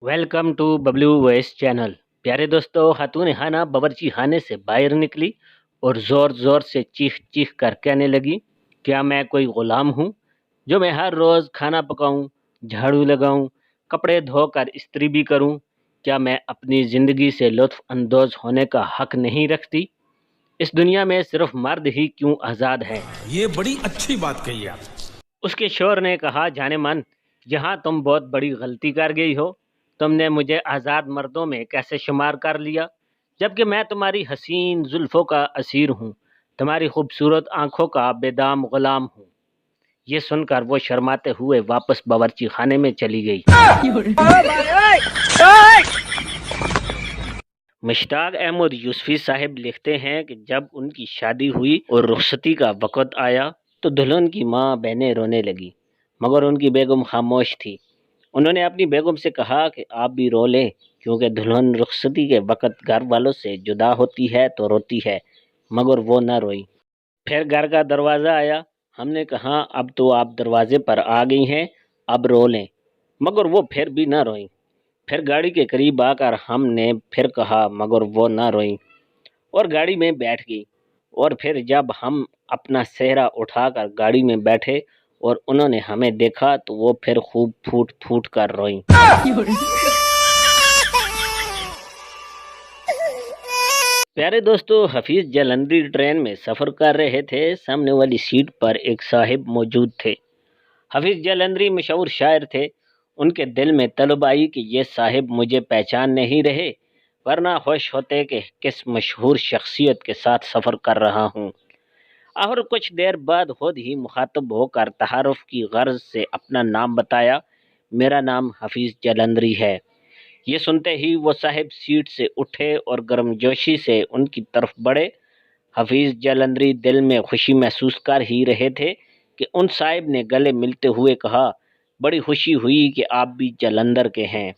Welcome to Bablu voice channel. प्यारे दोस्तों, खातून खाना बावर्ची खाने से बाहर निकली और ज़ोर ज़ोर से चीख चीख कर कहने लगी, क्या मैं कोई ग़ुलाम हूँ जो मैं हर रोज़ खाना पकाऊं, झाड़ू लगाऊं, कपड़े धोकर इस्त्री भी करूं? क्या मैं अपनी ज़िंदगी से लुत्फ़ अंदोज़ होने का हक़ नहीं रखती? इस दुनिया में सिर्फ मर्द ही क्यों आज़ाद है? ये बड़ी अच्छी बात कही आप। उसके शोर ने कहा, जाने मन, यहाँ तुम बहुत बड़ी गलती कर गई हो। तुमने मुझे आज़ाद मर्दों में कैसे शुमार कर लिया, जबकि मैं तुम्हारी हसीन जुल्फ़ों का असीर हूँ, तुम्हारी खूबसूरत आंखों का बेदाम ग़ुलाम हूँ। ये सुनकर वो शर्माते हुए वापस बावर्ची खाने में चली गई। मुश्ताक अहमद यूसुफी साहब लिखते हैं कि जब उनकी शादी हुई और रुखसती का वक़्त आया तो दुल्हन की माँ बहनें रोने लगी, मगर उनकी बेगम खामोश थी। उन्होंने अपनी बेगम से कहा कि आप भी रो लें, क्योंकि दुल्हन रुखसती के वक़्त घर वालों से जुदा होती है तो रोती है, मगर वो न रोई। फिर घर का दरवाज़ा आया। हमने कहा, अब तो आप दरवाजे पर आ गई हैं, अब रो लें, मगर वो फिर भी न रोई। फिर गाड़ी के करीब आकर हमने फिर कहा, मगर वो न रोई और गाड़ी में बैठ गई। और फिर जब हम अपना सेहरा उठाकर गाड़ी में बैठे और उन्होंने हमें देखा तो वो फिर खूब फूट फूट कर रोई। प्यारे दोस्तों, हफीज जालंधरी ट्रेन में सफ़र कर रहे थे। सामने वाली सीट पर एक साहिब मौजूद थे। हफीज जालंधरी मशहूर शायर थे। उनके दिल में तलब आई कि ये साहिब मुझे पहचान नहीं रहे, वरना खुश होते कि किस मशहूर शख्सियत के साथ सफ़र कर रहा हूँ। और कुछ देर बाद खुद ही मुखातब होकर तहारुफ की गर्ज से अपना नाम बताया, मेरा नाम हफीज जालंधरी है। ये सुनते ही वो साहिब सीट से उठे और गर्मजोशी से उनकी तरफ बढ़े। हफीज जालंधरी दिल में खुशी महसूस कर ही रहे थे कि उन साहिब ने गले मिलते हुए कहा, बड़ी खुशी हुई कि आप भी जालंधर के हैं।